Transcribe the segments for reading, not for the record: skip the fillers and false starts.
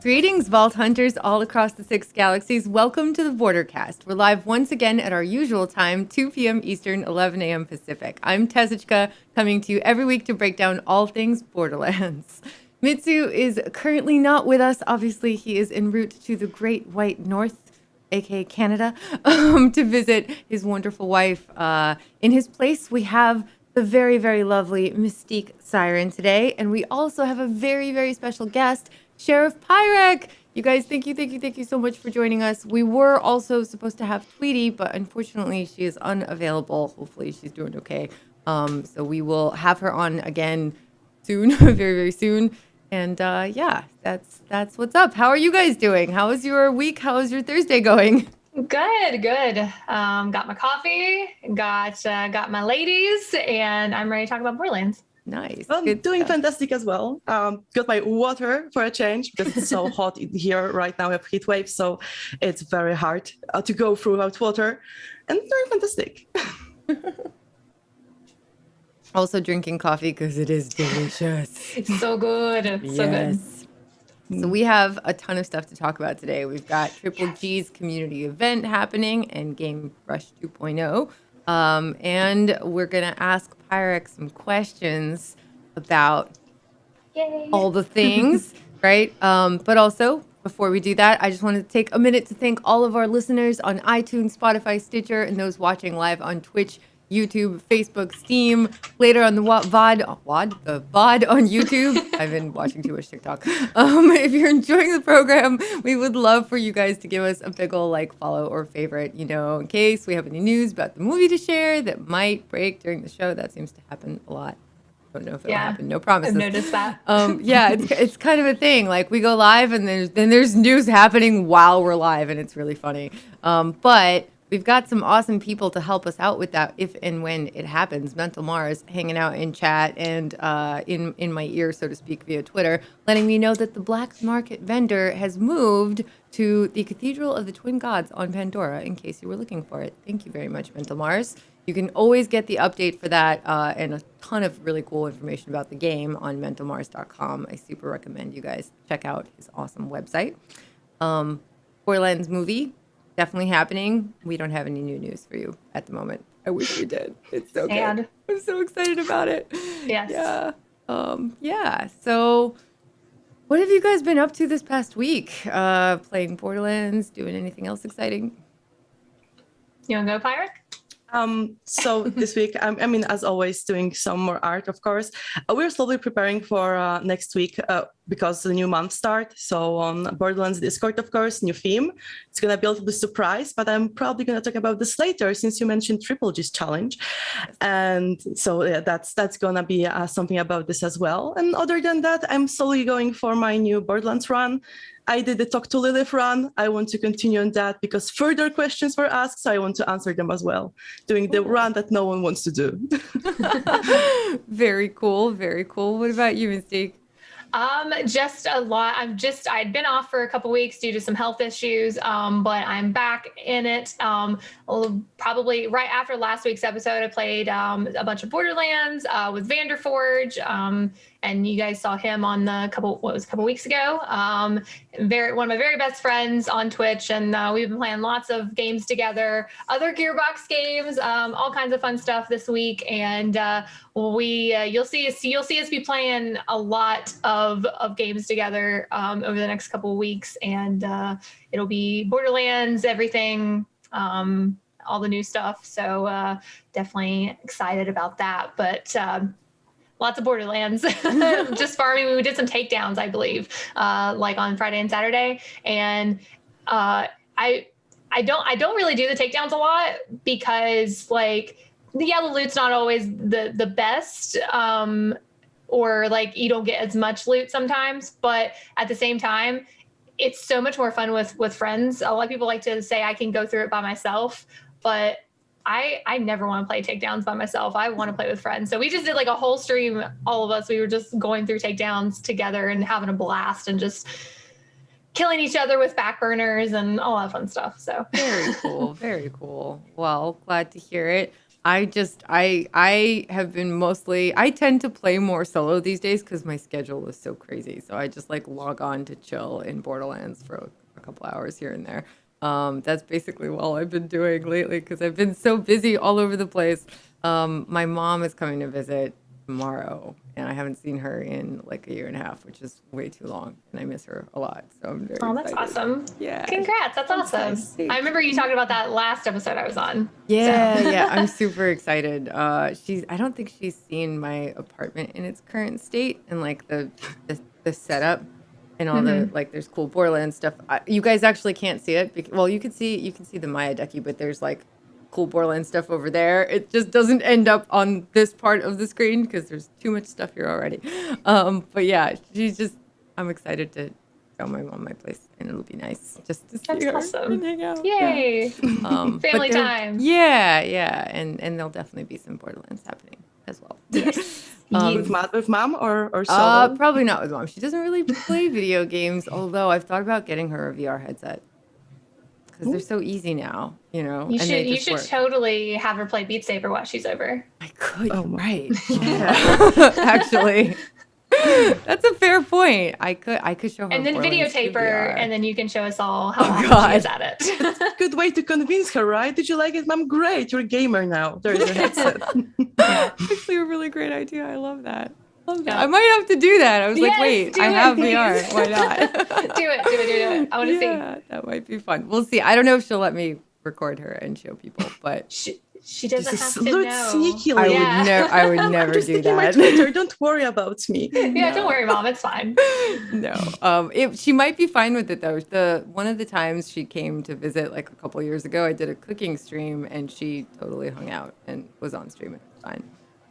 Greetings, Vault Hunters all across the 6 galaxies. Welcome to the Bordercast. We're live once again at our usual time, 2 p.m. Eastern, 11 a.m. Pacific. I'm Tessichka, coming to you every week to break down all things Borderlands. Mitsu is currently not with us. Obviously, he is en route to the Great White North, aka Canada, to visit his wonderful wife. In his place, we have the very, very lovely MystiqueSiren today, and we also have a very, very special guest, SheriffPirek. You guys, thank you so much for joining us. We were also supposed to have Tweety, but unfortunately she is unavailable. Hopefully she's doing okay. So we will have her on again soon, very, very soon. And yeah, that's what's up. How are you guys doing? How was your week? How is your Thursday going? Good. Got my coffee, got my ladies, and I'm ready to talk about Borderlands. Nice. I'm doing fantastic as well. Got my water for a change because it's so hot in here right now. We have heat waves, so it's very hard to go through without water. And doing fantastic. Also drinking coffee because it is delicious. It's so good. It's so good. So we have a ton of stuff to talk about today. We've got Triple G's community event happening and Game Rush 2.0. And we're going to ask Pirek some questions about all the things, right? But also, before we do that, I just wanted to take a minute to thank all of our listeners on iTunes, Spotify, Stitcher, and those watching live on Twitch, YouTube, Facebook, Steam, later on the VOD on YouTube. I've been watching too much TikTok. If you're enjoying the program, we would love for you guys to give us a big ol' like, follow, or favorite, in case we have any news about the movie to share that might break during the show. That seems to happen a lot. Don't know if it'll happen. No promises. I've noticed that. Yeah, it's kind of a thing. Like we go live and there's news happening while we're live, and it's really funny. But we've got some awesome people to help us out with that if and when it happens. Mental Mars hanging out in chat and in my ear, so to speak, via Twitter, letting me know that the black market vendor has moved to the Cathedral of the Twin Gods on Pandora, in case you were looking for it. Thank you very much, Mental Mars. You can always get the update for that and a ton of really cool information about the game on mentalmars.com. I super recommend you guys check out his awesome website. Borderlands movie, definitely happening. We don't have any new news for you at the moment. I wish we did. It's so good. I'm so excited about it. Yes. Yeah. Yeah. So what have you guys been up to this past week? Playing Borderlands, doing anything else exciting? You want to go, Pirek? So this week, as always, doing some more art, of course. We're slowly preparing for next week because the new month start. So on Borderlands Discord, of course, new theme. It's going to be a little bit surprise, but I'm probably going to talk about this later since you mentioned Triple G's challenge. And so yeah, that's going to be something about this as well. And other than that, I'm slowly going for my new Borderlands run. I did the Talk to Lilith run. I want to continue on that because further questions were asked, so I want to answer them as well. Doing the run that no one wants to do. Very cool. Very cool. What about you, Mystique? Just a lot. I'd been off for a couple weeks due to some health issues, but I'm back in it. Probably right after last week's episode, I played a bunch of Borderlands with Vanderforge, and you guys saw him on a couple weeks ago. One of my very best friends on Twitch, and we've been playing lots of games together, other Gearbox games, all kinds of fun stuff this week, and you'll see us be playing a lot of games together over the next couple of weeks, and it'll be Borderlands, everything, all the new stuff. So definitely excited about that. But lots of Borderlands, just farming. We did some takedowns, I believe, like on Friday and Saturday, and I don't really do the takedowns a lot because the loot's not always the best, or like you don't get as much loot sometimes, but at the same time, it's so much more fun with friends. A lot of people like to say I can go through it by myself, but I never want to play takedowns by myself. I want to play with friends. So we just did like a whole stream, all of us. We were just going through takedowns together and having a blast and just killing each other with backburners and all that fun stuff. So very cool. Very cool. Well, glad to hear it. I have been mostly, I tend to play more solo these days because my schedule is so crazy. So I just like log on to chill in Borderlands for a couple hours here and there. That's basically all I've been doing lately because I've been so busy all over the place. My mom is coming to visit tomorrow, and I haven't seen her in like a year and a half, which is way too long, and I miss her a lot. So I'm very Oh, that's excited. awesome. Yeah. Congrats. That's awesome. nice. I remember you talking about that last episode I was on. Yeah, I'm super excited. I don't think she's seen my apartment in its current state and like the setup and all the like. There's cool Borderlands stuff. You guys actually can't see it. Well, you can see the Maya Decky, but there's like cool Borderlands stuff over there. It just doesn't end up on this part of the screen because there's too much stuff here already. But yeah, I'm excited to show my mom my place, and it'll be nice just to see her awesome. and hang out. Yay. But Family time. Yeah, and there'll definitely be some Borderlands happening as well. Yes. With mom or solo? Probably not with mom. She doesn't really play video games, although I've thought about getting her a VR headset because they're so easy now, you know. You and they should just work. totally have her play Beat Saber while she's over. I could, Oh, right? Yeah. Actually, that's a fair point. I could show her. And then Borderlands videotape through her, VR. and then you can show us all how awesome God. she is at it. Good way to convince her, right? Did you like it, mom? Great, you're a gamer now. There's your headset. Actually, a really great idea. I love that. Yeah. I might have to do that. I was like, Yes, wait, do I it, have please. VR. Why not? do it. I want to see. Yeah, that might be fun. We'll see. I don't know if she'll let me record her and show people, but She doesn't Just have to look know. sneakily. I would never Just do taking my that. Twitter. Don't worry about me. Yeah, don't worry, Mom. It's fine. No. She might be fine with it though. One of the times she came to visit like a couple years ago, I did a cooking stream and she totally hung out and was on stream. It was fine.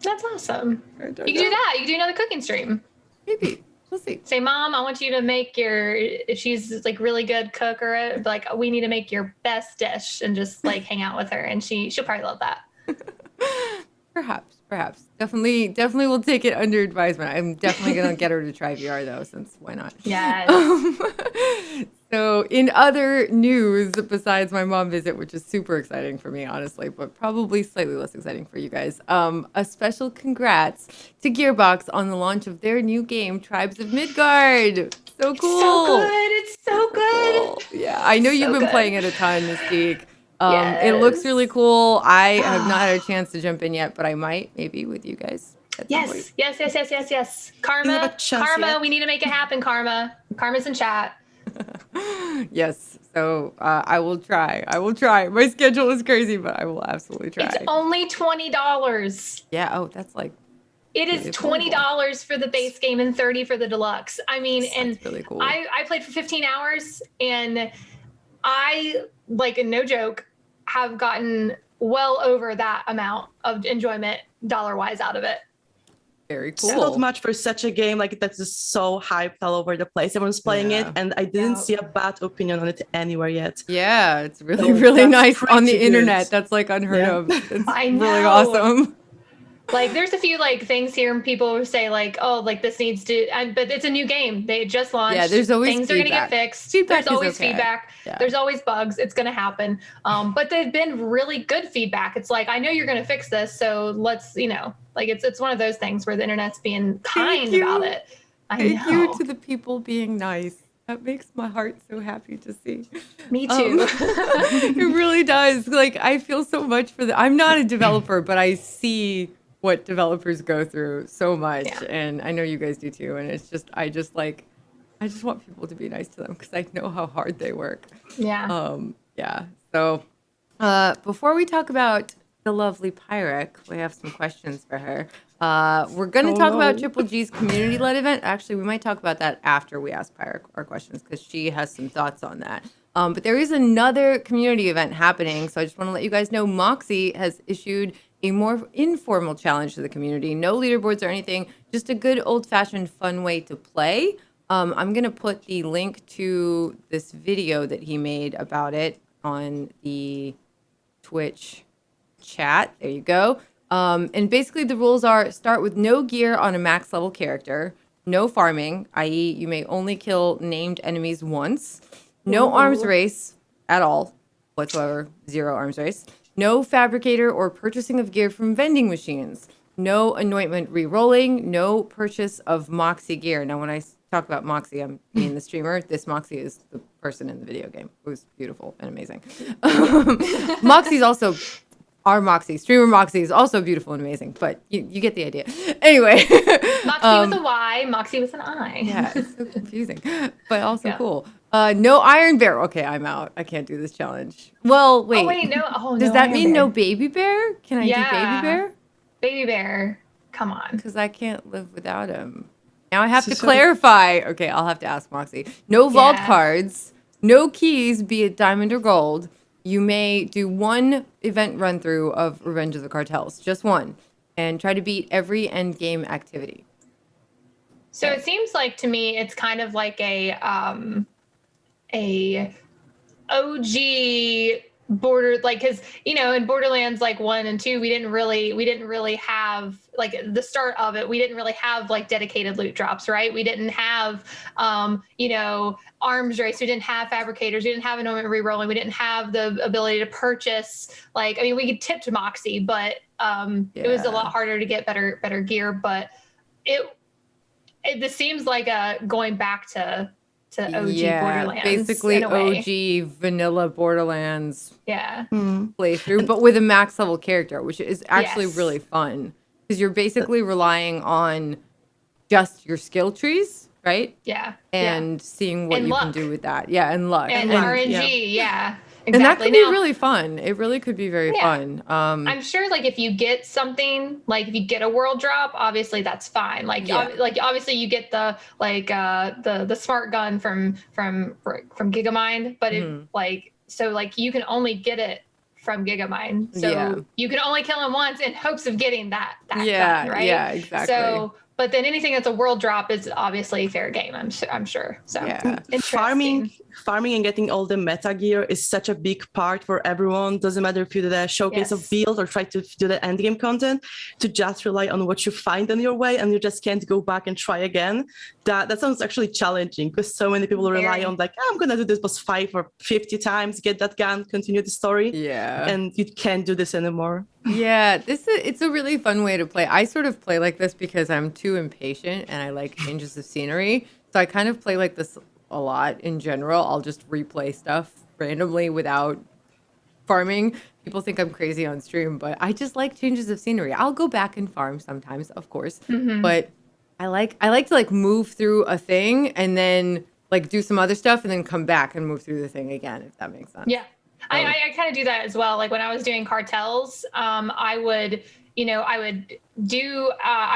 That's awesome. I You don't can do know. that. You can do another cooking stream. Maybe. We'll see. Say, Mom, I want you to make if she's like really good cook or like, we need to make your best dish and just like hang out with her. And she'll probably love that. Perhaps. Definitely will take it under advisement. I'm definitely going to get her to try VR though, since why not? Yes. So in other news, besides my mom visit, which is super exciting for me, honestly, but probably slightly less exciting for you guys, a special congrats to Gearbox on the launch of their new game, Tribes of Midgard. So cool. It's so good. Cool. Yeah, I know you've So been good. playing it a ton, Mystique. It looks really cool. I have not had a chance to jump in yet, but I might, maybe with you guys. At some point. Yes. You have a chance Karma, yet? we need to make it happen, Karma. Karma's in chat. Yes. So I will try. My schedule is crazy, but I will absolutely try. It's only $20. Yeah. Oh, that's like. It is Really affordable. $20 for the base game and $30 for the deluxe. I mean, and That's really cool. I played for 15 hours and I, like, no joke, have gotten well over that amount of enjoyment dollar-wise out of it. Very It's not cool. much for such a game like that's just so hyped all over the place. Everyone's playing it, Yeah. and I didn't Yeah. see a bad opinion on it anywhere yet. Yeah, it's really, So really that's nice on the pretty internet. good. That's like unheard Yeah. of. It's I really know. awesome. Like, there's a few like things here, and people say like, "Oh, like this needs to," but it's a new game. They just launched. Yeah, there's always things are gonna feedback. get fixed. Feedback there's is always okay. feedback. Yeah. There's always bugs. It's gonna happen. But they've been really good feedback. It's like, I know you're gonna fix this, so let's, like it's one of those things where the internet's being kind you. about it. I Thank know. you to the people being nice. That makes my heart so happy to see. Me too. It really does. Like, I feel so much for I'm not a developer, but I see what developers go through so much. Yeah. And I know you guys do too. And it's just, I just want people to be nice to them because I know how hard they work. Yeah. Yeah. So before we talk about the lovely Pyrek, we have some questions for her. We're going to talk about Triple G's community-led event. Actually, we might talk about that after we ask Pyrek our questions because she has some thoughts on that. But there is another community event happening. So I just want to let you guys know Moxie has issued a more informal challenge to the community. No leaderboards or anything, just a good old-fashioned fun way to play. I'm going to put the link to this video that he made about it on the Twitch chat. There you go. And basically the rules are start with no gear on a max level character, no farming, i.e. you may only kill named enemies once, no arms race at all whatsoever, 0 arms race, No fabricator or purchasing of gear from vending machines. No anointment re-rolling. No purchase of Moxie gear. Now, when I talk about Moxie, I mean the streamer. This Moxie is the person in the video game. It was beautiful and amazing. Moxie's also our Moxie. Streamer Moxie is also beautiful and amazing, but you get the idea. Anyway. Moxie with a Y, Moxie with an I. Yeah, it's so confusing, but also cool. No Iron Bear. Okay, I'm out. I can't do this challenge. Well, wait. Oh, wait, no. Oh, Does no that Iron mean Bear. no Baby Bear? Can I do Baby Bear? Baby Bear. Come on. Because I can't live without him. Now I have to clarify. Okay, I'll have to ask Moxie. No vault cards. No keys, be it diamond or gold. You may do one event run through of Revenge of the Cartels, just one, and try to beat every end game activity. So it seems like to me it's kind of like a OG border, like, because in Borderlands like 1 and 2 we didn't really have, like, the start of it, we didn't really have like dedicated loot drops, right? We didn't have arms race, we didn't have fabricators, we didn't have anointment re-rolling, we didn't have the ability to purchase, like, I mean, we could tip to Moxie, but it was a lot harder to get better gear. But this seems like going back to OG Borderlands. Basically OG vanilla Borderlands Yeah. playthrough, but with a max level character, which is actually really fun because you're basically relying on just your skill trees, right? Yeah. And seeing what you can do with that. Yeah, and luck. And RNG, yeah. And that Exactly. could be really fun. It really could be very fun. I'm sure, like, if you get something, like if you get a world drop, obviously that's fine. Like, like obviously you get the the smart gun from Gigamind, but like you can only get it from Gigamind. So you can only kill him once in hopes of getting that gun, right? Yeah, exactly. So, but then anything that's a world drop is obviously fair game. I'm sure. So farming and getting all the meta gear is such a big part for everyone. Doesn't matter if you do the showcase of build or try to do the end game content, to just rely on what you find on your way and you just can't go back and try again. That sounds actually challenging because so many people rely on, like, I'm gonna do this boss 5 or 50 times, get that gun, continue the story. Yeah. And you can't do this anymore. Yeah, it's a really fun way to play. I sort of play like this because I'm too impatient and I like changes of scenery. So I kind of play like this a lot in general. I'll just replay stuff randomly without farming. People think I'm crazy on stream, but I just like changes of scenery. I'll go back and farm sometimes, of course, but I like to like move through a thing and then like do some other stuff and then come back and move through the thing again, if that makes sense. Yeah. I kind of do that as well. Like when I was doing cartels, I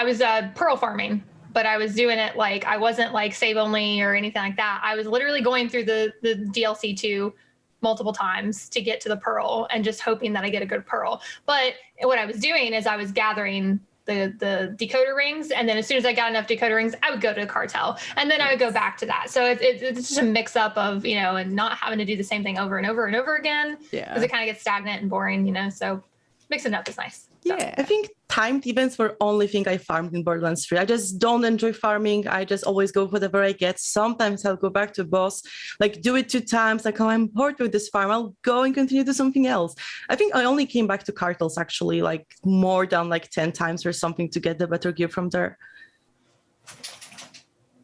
was pearl farming, but I was doing it like, I wasn't like save only or anything like that. I was literally going through the DLC 2 multiple times to get to the pearl and just hoping that I get a good pearl. But what I was doing is I was gathering the decoder rings, and then as soon as I got enough decoder rings, I would go to the cartel, and then I would go back to that. So it's just a mix up of and not having to do the same thing over and over and over again. Yeah, because it kind of gets stagnant and boring. So mixing it up is nice. Yeah, I think timed events were only thing I farmed in Borderlands 3. I just don't enjoy farming. I just always go for whatever I get. Sometimes I'll go back to boss, like do it 2 times. Like, oh, I'm bored with this farm. I'll go and continue to do something else. I think I only came back to cartels actually like more than like 10 times or something to get the better gear from there.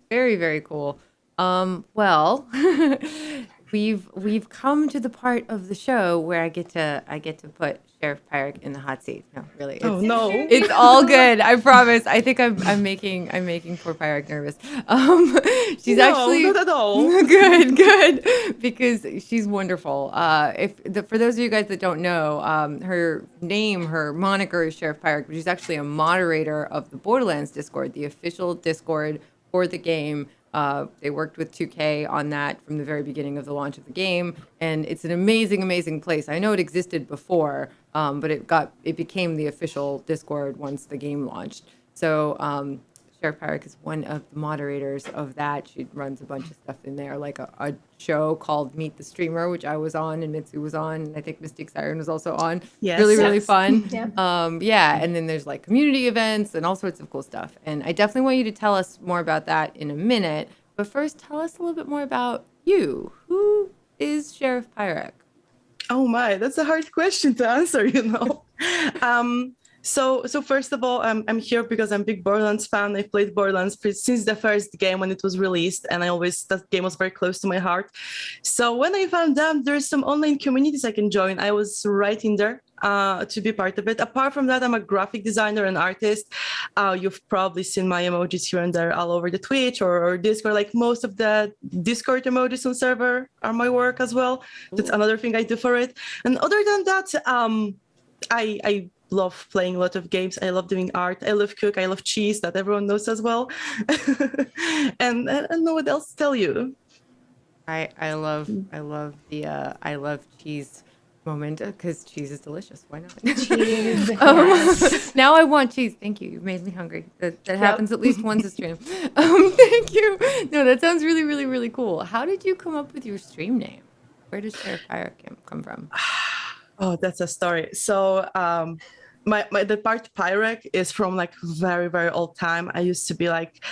Very, very cool. Well, we've come to the part of the show where I get to put SheriffPirek in the hot seat. No, really. It's all good. I promise. I think I'm making poor Pirek nervous. She's actually not at all. good because she's wonderful. For those of you guys that don't know, her moniker is SheriffPirek, but she's actually a moderator of the Borderlands Discord, the official Discord for the game. They worked with 2K on that from the very beginning of the launch of the game, and it's an amazing, amazing place. I know it existed before, but it became the official Discord once the game launched. So SheriffPirek is one of the moderators of that. She runs a bunch of stuff in there, like a show called Meet the Streamer, which I was on and Mitsu was on, and I think MystiqueSiren was also on. Yes. Really fun. Yeah. And then there's like community events and all sorts of cool stuff. And I definitely want you to tell us more about that in a minute. But first, tell us a little bit more about you. Who is SheriffPirek? Oh my, that's a hard question to answer, So first of all, I'm here because I'm a big Borderlands fan. I played Borderlands since the first game when it was released, and that game was very close to my heart. So when I found out there's some online communities I can join, I was right in there to be part of it. Apart from that, I'm a graphic designer and artist. You've probably seen my emojis here and there all over the Twitch or Discord. Like most of the Discord emojis on server are my work as well. That's another thing I do for it. And other than that, I love playing a lot of games. I love doing art. I love cook. I love cheese, that everyone knows as well. And I don't know what else to tell you. I love I love cheese moment because cheese is delicious. Why not? Cheese. Yes. Now I want cheese. Thank you. You made me hungry. That happens at least once a stream. Thank you. No, that sounds really, really, really cool. How did you come up with your stream name? Where does SheriffPirek come from? Oh, that's a story. So the part Pyrek is from like very, very old time. I used to be like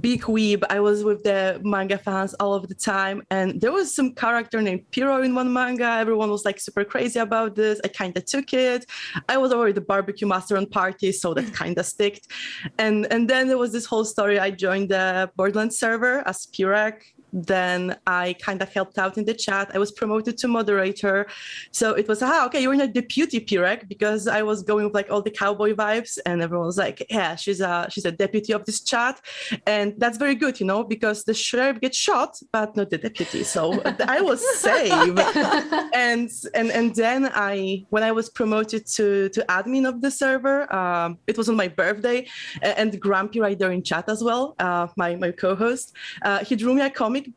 big weeb. I was with the manga fans all of the time. And there was some character named Piro in one manga. Everyone was like super crazy about this. I kind of took it. I was already the barbecue master on parties, so that kind of sticked. And then there was this whole story. I joined the Borderlands server as Pirek. Then I kind of helped out in the chat. I was promoted to moderator. So it was, okay, you're not deputy Pirek, because I was going with like all the cowboy vibes, and everyone was like, yeah, she's a deputy of this chat. And that's very good, because the sheriff gets shot, but not the deputy. So I was safe. and then when I was promoted to admin of the server, it was on my birthday, and Grumpy right there in chat as well, my co-host, he drew me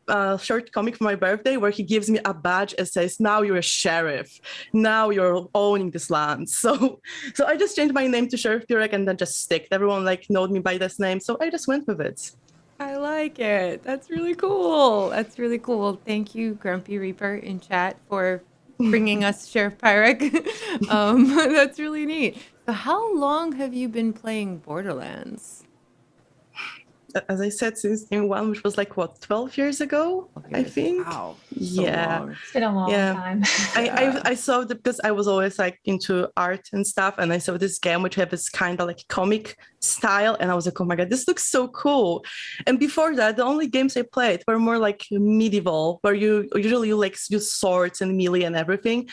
a short comic for my birthday where he gives me a badge and says, now you're a sheriff. Now you're owning this land. So I just changed my name to SheriffPirek and then just sticked. Everyone like knowed me by this name. So I just went with it. I like it. That's really cool. That's really cool. Thank you, Grumpy Reaper in chat, for bringing us SheriffPirek. That's really neat. So how long have you been playing Borderlands? As I said, since game one, which was like 12 years ago, I think. Wow. Yeah. So It's been a long time. I saw that because I was always like into art and stuff, and I saw this game which had this kind of like comic style, and I was like, oh my god, this looks so cool. And before that, the only games I played were more like medieval, where you like use swords and melee and everything.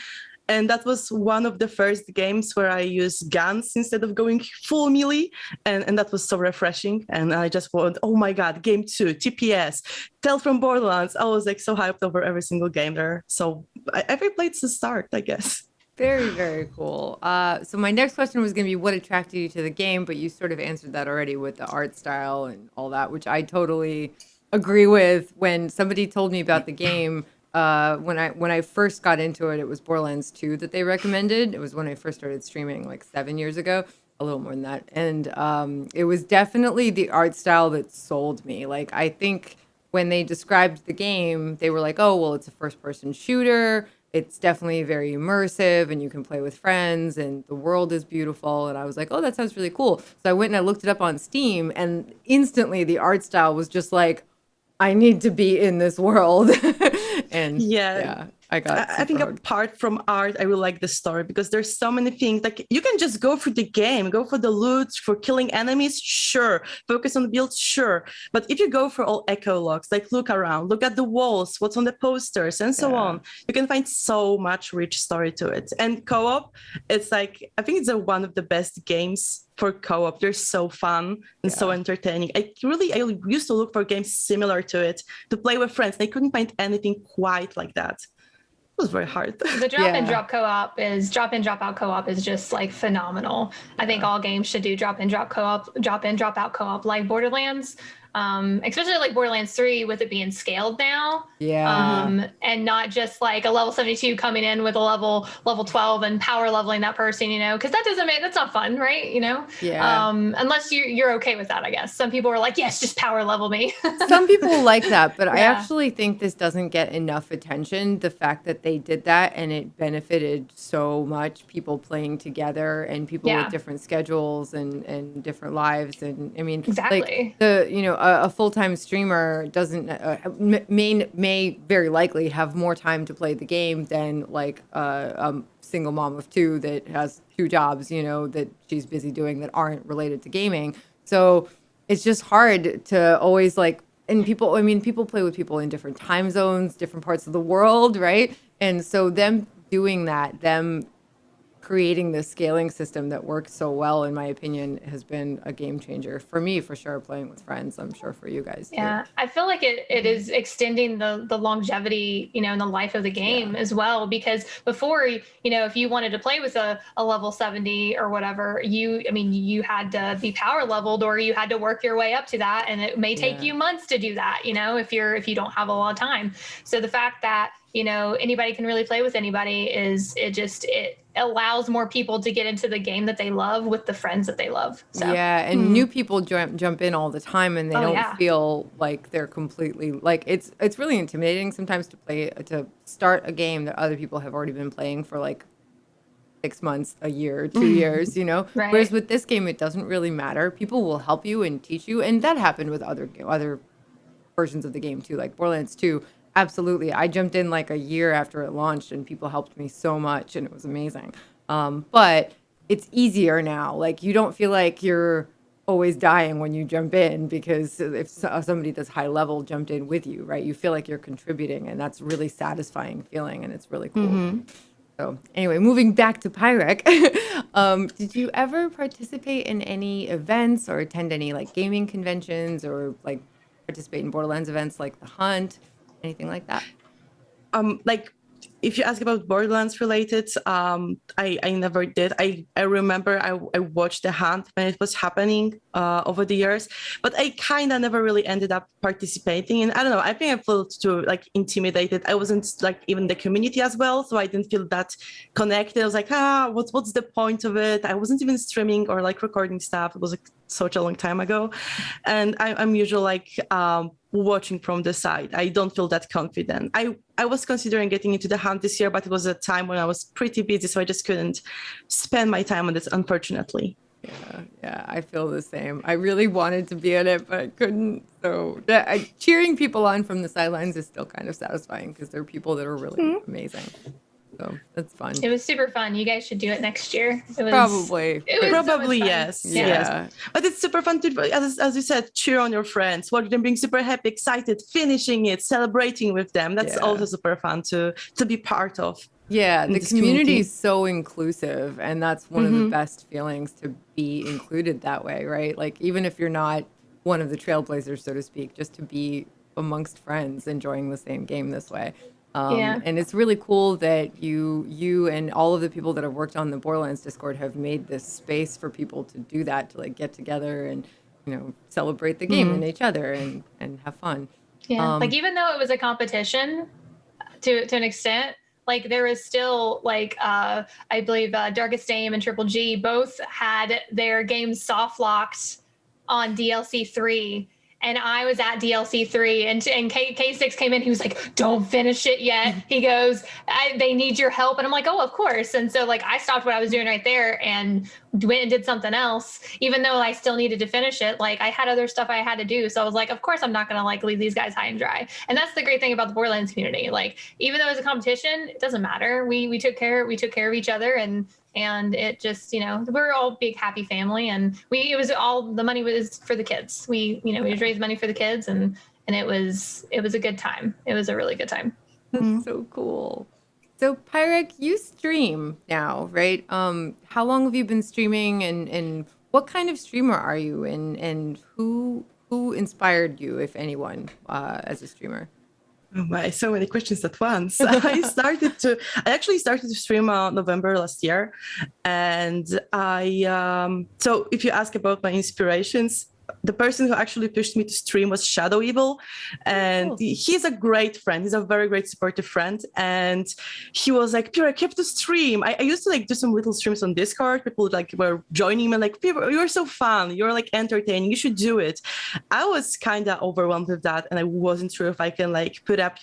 And that was one of the first games where I used guns instead of going full melee. And that was so refreshing. And I just went, oh my God, game 2, TPS, Tell from Borderlands. I was like so hyped over every single game there. So every played to start, I guess. Very, very cool. So my next question was going to be what attracted you to the game, but you sort of answered that already with the art style and all that, which I totally agree with. When somebody told me about the game, when I first got into it, it was Borderlands 2 that they recommended. It was when I first started streaming like 7 years ago, a little more than that. And it was definitely the art style that sold me. Like, I think when they described the game, they were like, oh, well, it's a first-person shooter. It's definitely very immersive, and you can play with friends, and the world is beautiful. And I was like, oh, that sounds really cool. So I went and I looked it up on Steam, and instantly the art style was just like, I need to be in this world. And yeah, I think apart from art, I really like the story, because there's so many things. Like, you can just go for the game, go for the loot, for killing enemies, sure. Focus on the builds, sure. But if you go for all echo logs, like look around, look at the walls, what's on the posters, and so on, you can find so much rich story to it. And co-op, it's like, I think it's one of the best games for co-op. They're so fun and so entertaining. I used to look for games similar to it to play with friends. I couldn't find anything quite like that. It was very hard. The drop-in, drop out co-op is just like phenomenal. I think all games should do drop-in, drop out co-op, like Borderlands. Especially like Borderlands 3 with it being scaled now. And not just like a level 72 coming in with a level 12 and power leveling that person, because that's not fun, right? Unless you're okay with that, I guess. Some people are like, yes, just power level me. Some people like that, but I actually think this doesn't get enough attention. The fact that they did that and it benefited so much people playing together and people with different schedules and different lives. And I mean, exactly. like a full-time streamer doesn't may very likely have more time to play the game than like a single mom of two that has two jobs, you know, that she's busy doing that aren't related to gaming. So it's just hard to always like, and people, I mean, people play with people in different time zones, different parts of the world, right? And so them doing that, them creating this scaling system that works so well, in my opinion, has been a game changer for me, for sure, playing with friends. I'm sure for you guys too. Yeah, I feel like it is extending the longevity, you know, in the life of the game as well. Because before, you know, if you wanted to play with a level 70 or whatever, you had to be power leveled, or you had to work your way up to that, and it may take you months to do that, you know, if you don't have a lot of time. So the fact that, you know, anybody can really play with anybody it allows more people to get into the game that they love with the friends that they love. So. Yeah, and new people jump in all the time, and they don't feel like they're completely like it's really intimidating sometimes to start a game that other people have already been playing for like 6 months, a year, 2 years, you know. Right. Whereas with this game, it doesn't really matter. People will help you and teach you, and that happened with other versions of the game too, like Borderlands 2. Absolutely. I jumped in like a year after it launched, and people helped me so much, and it was amazing. But it's easier now. Like, you don't feel like you're always dying when you jump in, because if somebody that's high level jumped in with you, right, you feel like you're contributing, and that's really satisfying feeling, and it's really cool. So anyway, moving back to Pirek, did you ever participate in any events or attend any like gaming conventions, or like participate in Borderlands events like The Hunt? Anything like that? Like, if you ask about Borderlands related, I never did. I remember I watched The Hunt when it was happening over the years, but I kind of never really ended up participating. And I don't know, I think I felt too like intimidated. I wasn't like even the community as well, so I didn't feel that connected. I was like, what's the point of it? I wasn't even streaming or like recording stuff. It was like such a long time ago, and I'm usually like watching from the side. I don't feel that confident. I was considering getting into The Hunt this year, but it was a time when I was pretty busy, so I just couldn't spend my time on this, unfortunately. Yeah, I feel the same. I really wanted to be in it, but I couldn't. So cheering people on from the sidelines is still kind of satisfying, because there are people that are really amazing. So that's fun. It was super fun. You guys should do it next year. Probably. Probably, so yes. Yeah. Yes. But it's super fun to, as you said, cheer on your friends, watch them being super happy, excited, finishing it, celebrating with them. That's also super fun to be part of. Yeah, the community is so inclusive, and that's one of the best feelings, to be included that way, right? Like, even if you're not one of the trailblazers, so to speak, just to be amongst friends enjoying the same game this way. And it's really cool that you and all of the people that have worked on the Borderlands Discord have made this space for people to do that, to like get together and, you know, celebrate the game and each other and have fun. Yeah, like even though it was a competition to an extent, like there was still like I believe Darkest Aim and Triple G both had their games soft locked on DLC 3. And I was at DLC 3, and K6 came in. He was like, "Don't finish it yet." He goes, "They need your help," and I'm like, "Oh, of course." And so like I stopped what I was doing right there and went and did something else, even though I still needed to finish it. Like I had other stuff I had to do, so I was like, "Of course I'm not gonna like leave these guys high and dry." And that's the great thing about the Borderlands community. Like even though it was a competition, it doesn't matter. We took care of each other, and it just, you know, we're all big happy family, and it was all the money was for the kids. We raised money for the kids, and it was a good time. It was a really good time. That's so cool. So Pirek, you stream now, right? How long have you been streaming, and what kind of streamer are you, and who inspired you, if anyone, as a streamer? Oh my, so many questions at once. I actually started to stream November last year. And so if you ask about my inspirations, the person who actually pushed me to stream was Shadow Evil, and he's a great friend. He's a very great supportive friend, and he was like, "Pirek, you have to stream." I used to like do some little streams on Discord. People like were joining me, like, "Pirek, you're so fun. You're like entertaining. You should do it." I was kind of overwhelmed with that, and I wasn't sure if I can like put up,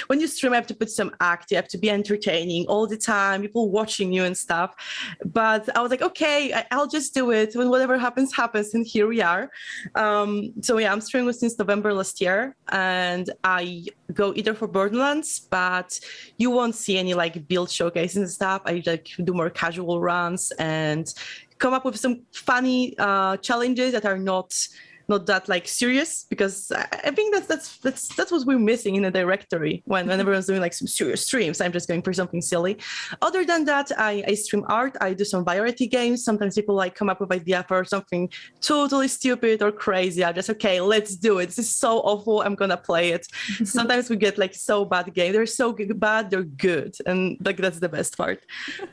when you stream, you have to put some act. You have to be entertaining all the time. People watching you and stuff. But I was like, okay, I'll just do it. When whatever happens, happens, and here we are. So yeah, I'm streaming since November last year, and I go either for Borderlands, but you won't see any like build showcases and stuff. I like do more casual runs and come up with some funny challenges that are not that like serious, because I think that's what we're missing in the directory when everyone's doing like some serious streams. I'm just going for something silly. Other than that, I stream art. I do some variety games. Sometimes people like come up with idea for something totally stupid or crazy. I just, okay, let's do it. This is so awful, I'm gonna play it. Sometimes we get like so bad games. They're so bad, they're good, and like that's the best part.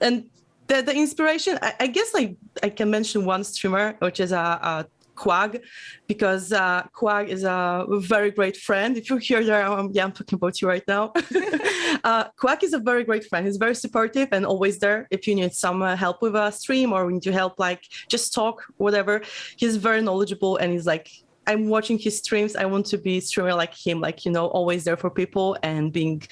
And the inspiration, I guess like I can mention one streamer, which is a Quag, because Quag is a very great friend. If you're here, I'm talking about you right now. Quag is a very great friend. He's very supportive and always there if you need some help with a stream or need to help, like just talk, whatever. He's very knowledgeable, and he's like, I'm watching his streams. I want to be a streamer like him, like, you know, always there for people and being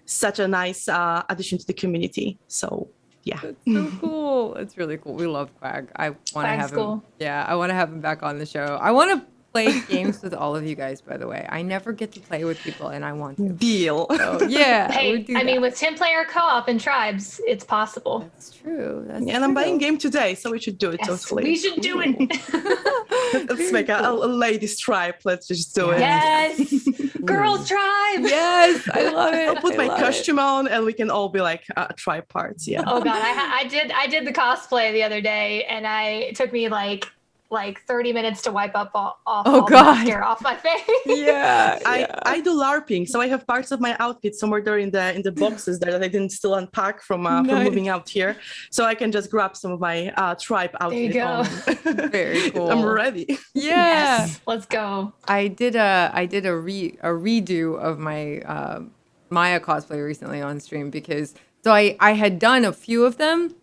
such a nice addition to the community. So yeah. That's so cool. It's really cool. We love Quag. I want to have him. Cool. Yeah, I want to have him back on the show. I want to play games with all of you guys, by the way. I never get to play with people, and I want to. Deal. So, yeah. Hey, I mean, with 10-player co-op and tribes, it's possible. That's true. That's And I'm buying game today, so we should do it. Yes, totally. we should do it. Let's make a ladies tribe. Let's just do it. Yes, girls tribe. Yes, I love it. I'll put I my love costume on, and we can all be like tribe parts. Yeah. Oh god, I did the cosplay the other day, and it took me like 30 minutes to wipe up all the mascara off my face. Yeah. I do LARPing, so I have parts of my outfit somewhere there in the boxes there that I didn't still unpack from moving out here, so I can just grab some of my tribe outfit. There you go. Very cool. I'm ready. Yeah. Yes, let's go. I did a redo of my Maya cosplay recently on stream, because I had done a few of them,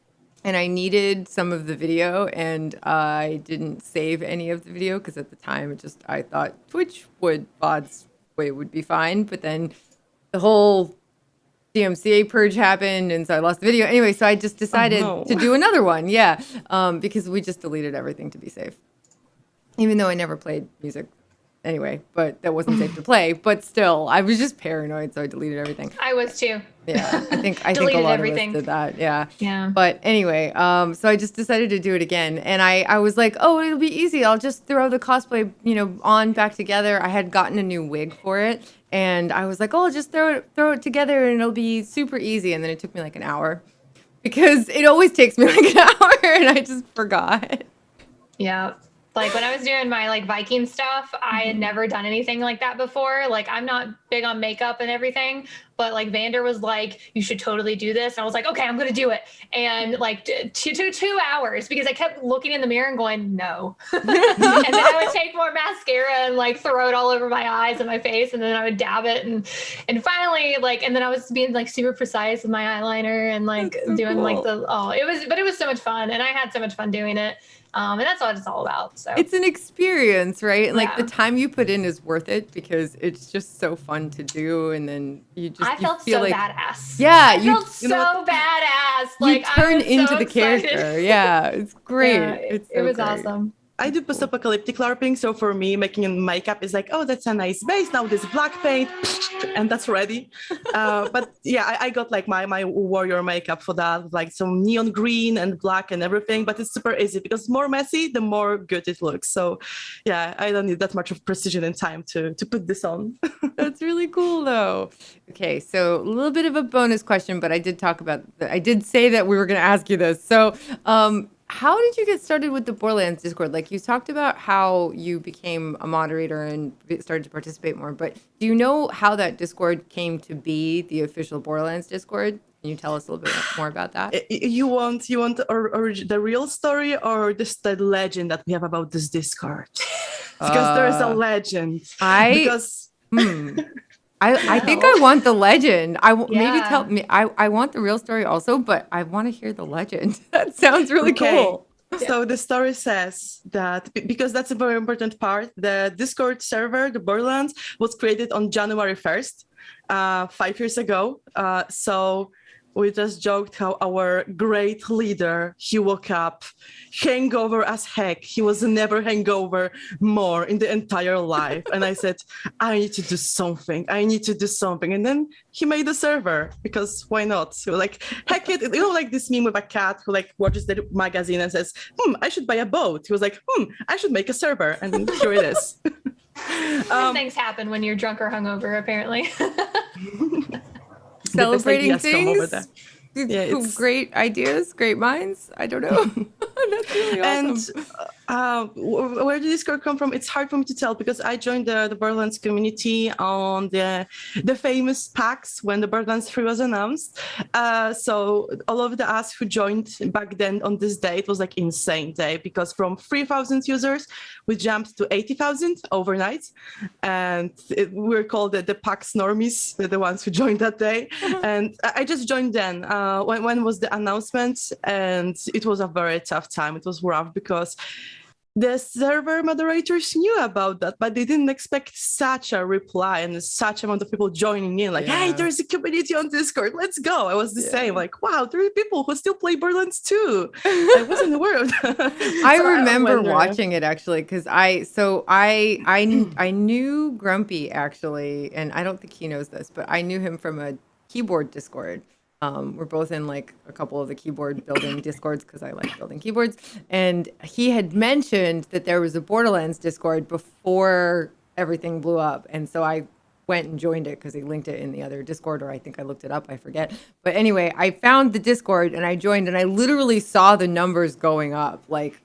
and I needed some of the video, and I didn't save any of the video because at the time I thought Twitch VOD's way would be fine, but then the whole DMCA purge happened, and so I lost the video. Anyway, so I just decided to do another one, because we just deleted everything to be safe, even though I never played music anyway, but that wasn't safe to play. But still, I was just paranoid, so I deleted everything. I was too. Yeah, I think a lot everything. of us did that. Yeah. Yeah. But anyway, so I just decided to do it again, and I was like, oh, it'll be easy. I'll just throw the cosplay, on back together. I had gotten a new wig for it, and I was like, oh, I'll just throw it together, and it'll be super easy. And then it took me like an hour, because it always takes me like an hour, and I just forgot. Yeah. Like when I was doing my like Viking stuff, I had never done anything like that before. Like I'm not big on makeup and everything, but like Vander was like, you should totally do this. And I was like, okay, I'm going to do it. And like 2 hours, because I kept looking in the mirror and going, no. And then I would take more mascara and like throw it all over my eyes and my face. And then I would dab it. And finally, like, and then I was being like super precise with my eyeliner and like doing cool. like it was so much fun. And I had so much fun doing it. And that's what it's all about. So it's an experience, right? Like Yeah. the time you put in is worth it, because it's just so fun to do, and then I felt feel so like, badass. Yeah, I felt so badass. You Like turn I was into so the excited. character. Yeah, it's great. Yeah, It's it so was great. awesome. I do post-apocalyptic LARPing, so for me, making makeup is like, oh, that's a nice base. Now this black paint, and that's ready. But yeah, I got like my warrior makeup for that, like some neon green and black and everything. But it's super easy, because the more messy, the more good it looks. So yeah, I don't need that much of precision and time to put this on. That's really cool, though. Okay, so a little bit of a bonus question, but I did say that we were going to ask you this. So, how did you get started with the Borderlands Discord? Like, you talked about how you became a moderator and started to participate more, but do you know how that Discord came to be the official Borderlands Discord? Can you tell us a little bit more about that? You want the real story, or just the legend that we have about this Discord? Because there is a legend. I think I want the legend. Maybe Yeah. tell me. I want the real story also, but I want to hear the legend. That sounds really cool. So the story says that, because that's a very important part, the Discord server, the Borderlands, was created on January 1st, 5 years ago. So we just joked how our great leader, he woke up hangover as heck. He was never hangover more in the entire life. And I said, I need to do something. I need to do something. And then he made a server because why not? So like, heck it, like this meme with a cat who like watches the magazine and says, I should buy a boat. He was like, I should make a server. And here it is. Things happen when you're drunk or hungover, apparently. Celebrating things. Yeah, great ideas, great minds. I don't know. That's really awesome. And where did Discord come from? It's hard for me to tell because I joined the Borderlands community on the famous PAX when the Borderlands 3 was announced. So all of us who joined back then on this day, it was like insane day because from 3,000 users, we jumped to 80,000 overnight. And we were called the PAX normies, the ones who joined that day. And I just joined then. When was the announcement? And it was a very tough time. It was rough because the server moderators knew about that, but they didn't expect such a reply and such amount of people joining in. Like, hey, there's a community on Discord. Let's go. I was the same. Like, wow, there are people who still play Borderlands 2. I wasn't aware of that. I remember watching it actually because I knew Grumpy actually, and I don't think he knows this, but I knew him from a keyboard Discord. We're both in like a couple of the keyboard building Discords because I like building keyboards. And he had mentioned that there was a Borderlands Discord before everything blew up. And so I went and joined it because he linked it in the other Discord, or I think I looked it up. I forget. But anyway, I found the Discord and I joined and I literally saw the numbers going up. Like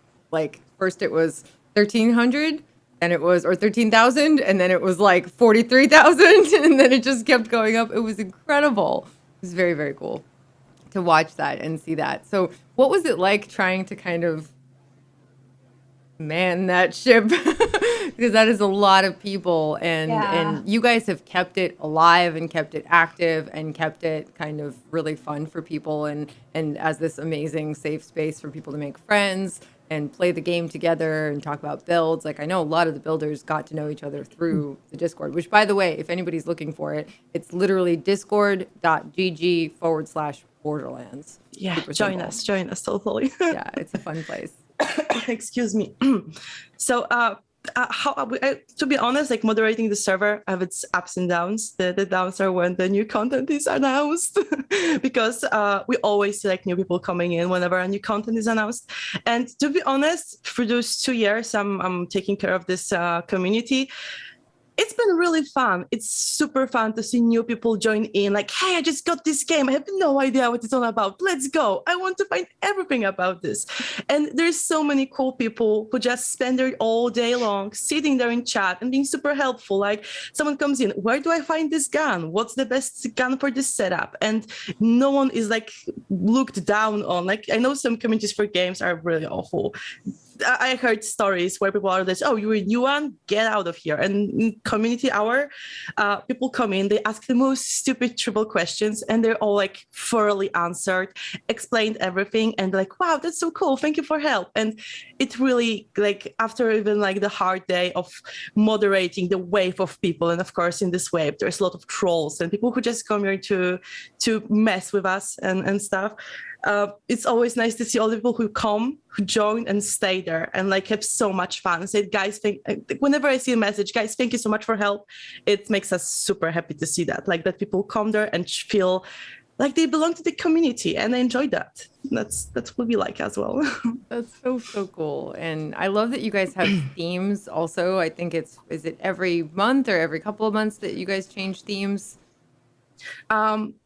first it was 1,300 and it was, or 13,000. And then it was like 43,000. And then it just kept going up. It was incredible. It was very, very cool to watch that and see that. So what was it like trying to kind of man that ship? Because that is a lot of people and you guys have kept it alive and kept it active and kept it kind of really fun for people and as this amazing safe space for people to make friends and play the game together and talk about builds. Like I know a lot of the builders got to know each other through the Discord, which by the way, if anybody's looking for it, it's literally discord.gg/Borderlands. Yeah, join us totally. Yeah, it's a fun place. Excuse me. So to be honest, like moderating the server have its ups and downs. The downs are when the new content is announced because we always see like new people coming in whenever a new content is announced. And to be honest, for those 2 years I'm taking care of this community, it's been really fun. It's super fun to see new people join in. Like, hey, I just got this game. I have no idea what it's all about. Let's go. I want to find everything about this. And there's so many cool people who just spend their all day long sitting there in chat and being super helpful. Like someone comes in, where do I find this gun? What's the best gun for this setup? And no one is like looked down on. Like I know some communities for games are really awful. I heard stories where people are like, oh, you're a new one? Get out of here. And in community hour, people come in, they ask the most stupid trivial questions and they're all like thoroughly answered, explained everything and like, wow, that's so cool. Thank you for help. And it really like after even like the hard day of moderating the wave of people. And of course, in this wave, there's a lot of trolls and people who just come here to mess with us and stuff. It's always nice to see all the people who come, who join and stay there and like have so much fun. I said, guys, whenever I see a message, guys, thank you so much for help. It makes us super happy to see that, like that people come there and feel like they belong to the community and I enjoy that. That's what we like as well. That's so cool. And I love that you guys have themes also. I think is it every month or every couple of months that you guys change themes?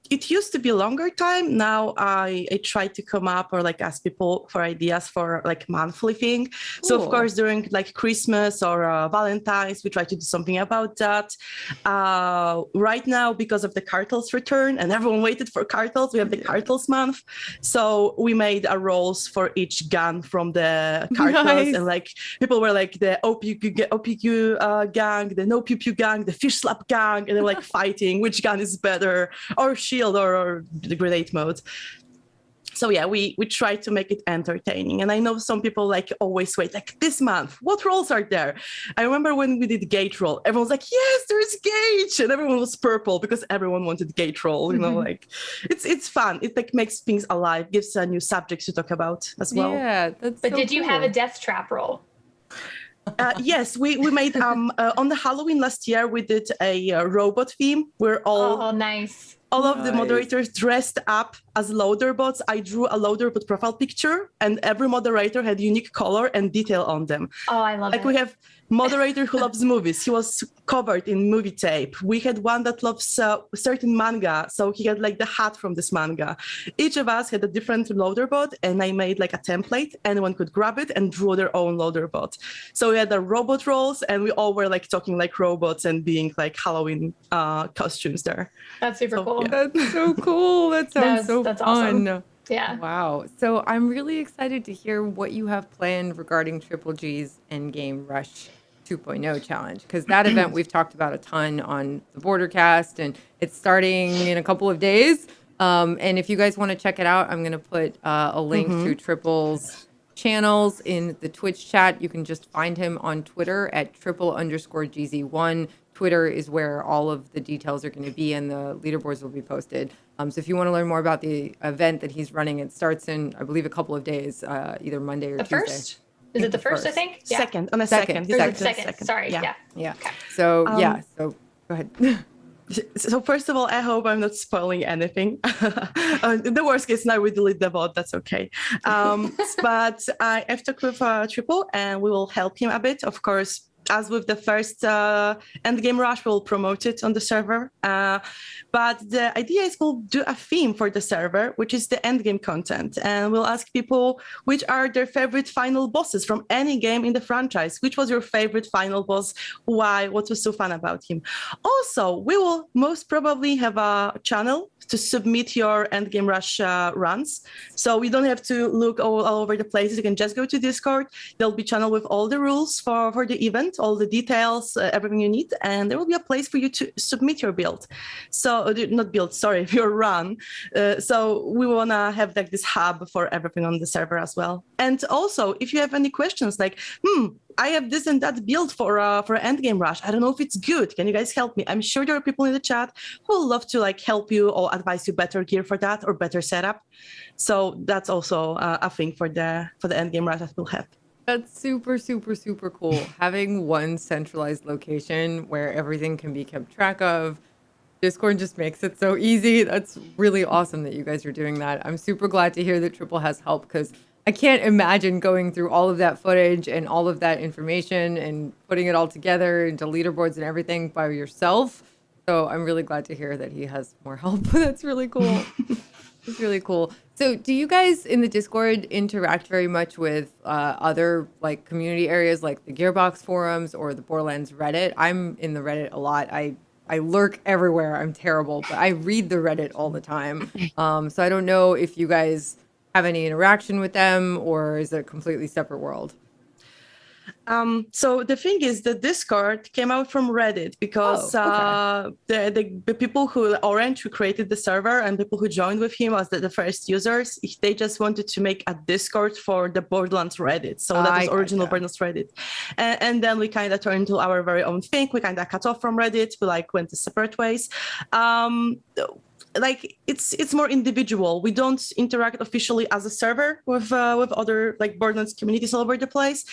It used to be a longer time. Now I try to come up or like ask people for ideas for like monthly thing. Cool. So of course during like Christmas or Valentine's, we try to do something about that. Right now, because of the Cartels return and everyone waited for Cartels, we have the Cartels month. So we made a roles for each gun from the Cartels. Nice. And like people were like the OPQ gang, the no pew pew gang, the fish slap gang, and they're like fighting which gun is better or shield or the grenade mode. So yeah, we try to make it entertaining. And I know some people like always wait, like this month, what roles are there? I remember when we did Gate roll, everyone was like, yes, there's Gate. And everyone was purple because everyone wanted Gate roll, you know, like it's fun. It like makes things alive, gives new subjects to talk about as well. Yeah, that's But so did you have cool. a death trap roll? Yes, we made on the Halloween last year, we did a robot theme where Oh, nice. all of the Nice. moderators dressed up as loader bots. I drew a loader bot profile picture, and every moderator had unique color and detail on them. Oh, I love Like it. we have moderator who loves movies. He was covered in movie tape. We had one that loves certain manga, so he had like the hat from this manga. Each of us had a different loader bot, and I made like a template. Anyone could grab it and draw their own loader bot. So we had the robot roles, and we all were like talking like robots and being like Halloween costumes there. That's super So, cool. yeah. That's so cool. That sounds That's fun. awesome. Yeah. Wow. So I'm really excited to hear what you have planned regarding Triple G's Endgame Rush 2.0 challenge, because that event we've talked about a ton on the Bordercast, and it's starting in a couple of days. And if you guys want to check it out, I'm going to put a link to Triple's channels in the Twitch chat. You can just find him on Twitter at triple_GZ1. Twitter is where all of the details are going to be, and the leaderboards will be posted. So if you want to learn more about the event that he's running, it starts in, I believe, a couple of days, either Monday or The Tuesday. first? Is it the first, I think? Yeah. Second, on a Second. second. Or Second. second. Sorry. Yeah. Yeah. Okay. So so go ahead. So first of all, I hope I'm not spoiling anything. The worst case now we delete the bot. That's okay. But I've talked with Triple, and we will help him a bit. Of course, as with the first Endgame Rush, we'll promote it on the server. But the idea is we'll do a theme for the server, which is the Endgame content. And we'll ask people which are their favorite final bosses from any game in the franchise. Which was your favorite final boss? Why? What was so fun about him? Also, we will most probably have a channel to submit your Endgame Rush runs. So we don't have to look all over the places. You can just go to Discord. There'll be a channel with all the rules for the event, all the details, everything you need. And there will be a place for you to submit your build. So, not build, sorry, your run. So we want to have like this hub for everything on the server as well. And also, if you have any questions like, I have this and that build for Endgame Rush. I don't know if it's good. Can you guys help me? I'm sure there are people in the chat who will love to like help you or advise you better gear for that or better setup. So that's also a thing for the Endgame Rush that we'll have. That's super, super, super cool. Having one centralized location where everything can be kept track of. Discord just makes it so easy. That's really awesome that you guys are doing that. I'm super glad to hear that Triple has help, because I can't imagine going through all of that footage and all of that information and putting it all together into leaderboards and everything by yourself. So I'm really glad to hear that he has more help. That's really cool. It's really cool. So do you guys in the Discord interact very much with other like community areas like the Gearbox forums or the Borderlands Reddit? I'm in the Reddit a lot. I lurk everywhere. I'm terrible, but I read the Reddit all the time. So I don't know if you guys have any interaction with them, or is it a completely separate world? So the thing is, the Discord came out from Reddit because the people who created the server and people who joined with him as the first users, they just wanted to make a Discord for the Borderlands Reddit. So that was original Borderlands Reddit. And then we kind of turned into our very own thing. We kind of cut off from Reddit. We like went to separate ways. Like it's more individual. We don't interact officially as a server with other like Borderlands communities all over the place,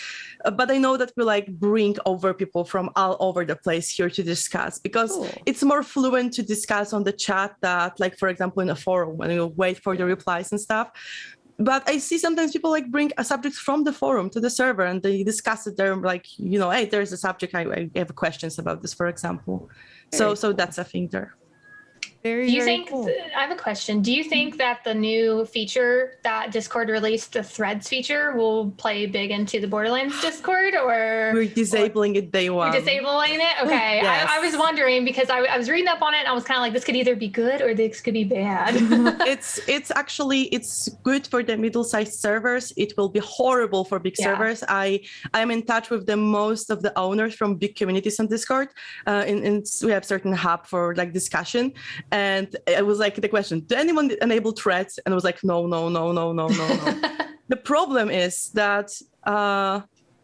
but I know that we like bring over people from all over the place here to discuss, because it's more fluent to discuss on the chat that like, for example, in a forum when you wait for the replies and stuff. But I see sometimes people like bring a subject from the forum to the server and they discuss it there, like, you know, hey, there's a subject, I have questions about this, for example. So that's a thing there. Do you think, I have a question. Do you think that the new feature that Discord released, the threads feature, will play big into the Borderlands Discord, or? We're disabling it day one. You're disabling it? Okay. Yes. I was wondering because I was reading up on it and I was kind of like, this could either be good or this could be bad. It's actually good for the middle-sized servers. It will be horrible for big servers. I am in touch with most of the owners from big communities on Discord. And we have certain hub for like discussion. And it was like the question, do anyone enable threads? And it was like, no. The problem is that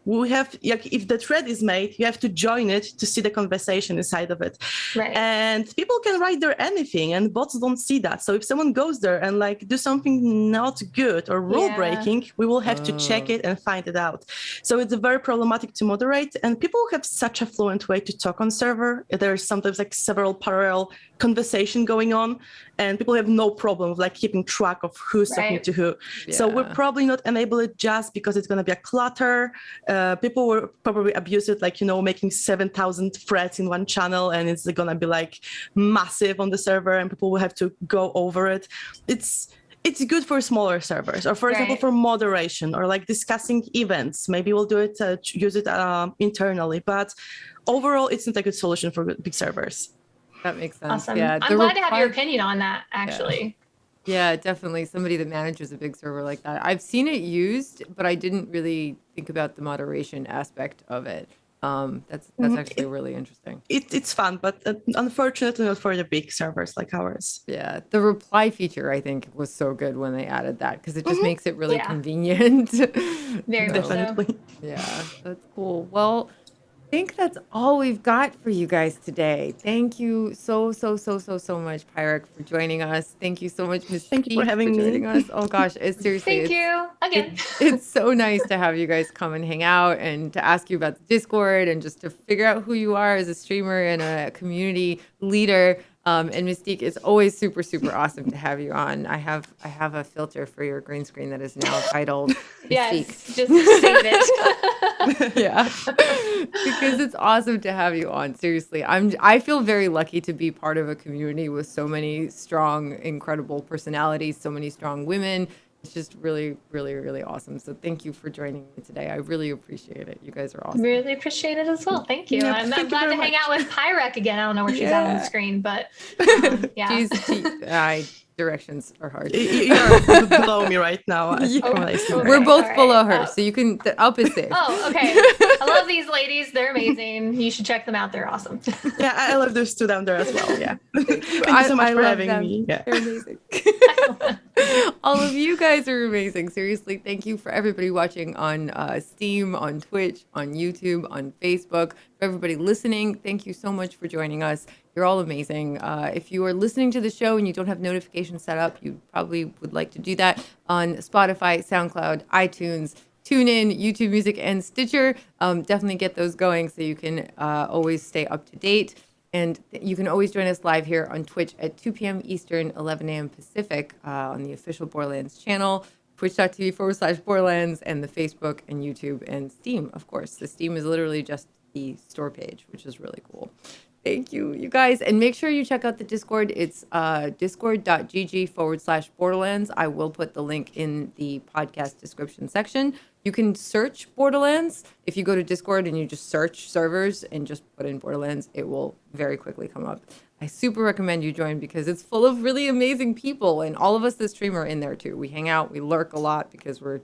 we have, like, if the thread is made, you have to join it to see the conversation inside of it. Right. And people can write there anything, and bots don't see that. So if someone goes there and like do something not good or rule breaking, we will have to check it and find it out. So it's very problematic to moderate, and people have such a fluent way to talk on server. There's sometimes like several parallel conversation going on, and people have no problem with like keeping track of who's talking to who. So we'll probably not enable it just because it's going to be a clutter. People will probably abuse it, like, making 7,000 threads in one channel, and it's going to be like massive on the server, and people will have to go over it. It's good for smaller servers, or for example, for moderation or like discussing events. Maybe we'll do it, use it internally, but overall, it's not a good solution for big servers. That makes sense. Awesome. Yeah, I'm glad to have your opinion on that, actually. Yeah, definitely. Somebody that manages a big server like that. I've seen it used, but I didn't really think about the moderation aspect of it. That's actually really interesting. It's fun, but unfortunately not for the big servers like ours. Yeah, the reply feature, I think, was so good when they added that, because it just makes it really convenient. Very definitely. So. Yeah, that's cool. Well, I think that's all we've got for you guys today. Thank you so much, Pirek, for joining us. Thank you so much, Mystique, Thank you for having joining me. us. Oh gosh, it's seriously. Thank you again. It's so nice to have you guys come and hang out and to ask you about the Discord and just to figure out who you are as a streamer and a community leader. And Mystique, it's always super awesome to have you on. I have a filter for your green screen that is now titled Mystique. Yes, just save it. Yeah, because it's awesome to have you on. Seriously, I feel very lucky to be part of a community with so many strong, incredible personalities, so many strong women. It's just really awesome. So thank you for joining me today. I really appreciate it. You guys are awesome. Really appreciate it as well. Thank you. Yeah, I'm thank you glad to very hang out with Pirek again. I don't know where she's at on the screen, but yeah. Directions are hard. You're below me right now. We're both below her, so you can. The up is safe. Oh, okay. I love these ladies. They're amazing. You should check them out. They're awesome. Yeah, I love those two down there as well. Yeah. Thank you so much for having me. Yeah. They're amazing. All of you guys are amazing. Seriously, thank you for everybody watching on Steam, on Twitch, on YouTube, on Facebook. For everybody listening, thank you so much for joining us. You're all amazing. If you are listening to the show and you don't have notifications set up, you probably would like to do that on Spotify, SoundCloud, iTunes, TuneIn, YouTube Music, and Stitcher. Definitely get those going so you can always stay up to date. And you can always join us live here on Twitch at 2 p.m. Eastern, 11 a.m. Pacific on the official Borderlands channel, twitch.tv/Borderlands, and the Facebook and YouTube and Steam, of course. The Steam is literally just the store page, which is really cool. Thank you, you guys. And make sure you check out the Discord. It's discord.gg/Borderlands. I will put the link in the podcast description section. You can search Borderlands. If you go to Discord and you just search servers and just put in Borderlands, it will very quickly come up. I super recommend you join because it's full of really amazing people, and all of us that stream are in there too. We hang out, we lurk a lot because we're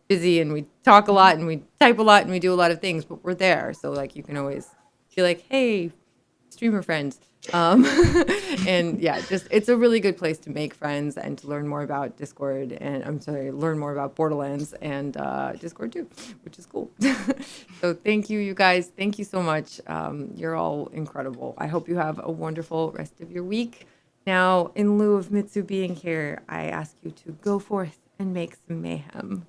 busy, and we talk a lot, and we type a lot, and we do a lot of things, but we're there. So like you can always be like, hey, streamer friends. And yeah, just it's a really good place to make friends and to learn more about Discord, and learn more about Borderlands and Discord too, which is cool. So thank you, you guys. Thank you so much. You're all incredible. I hope you have a wonderful rest of your week. Now, in lieu of Mitsu being here, I ask you to go forth and make some mayhem.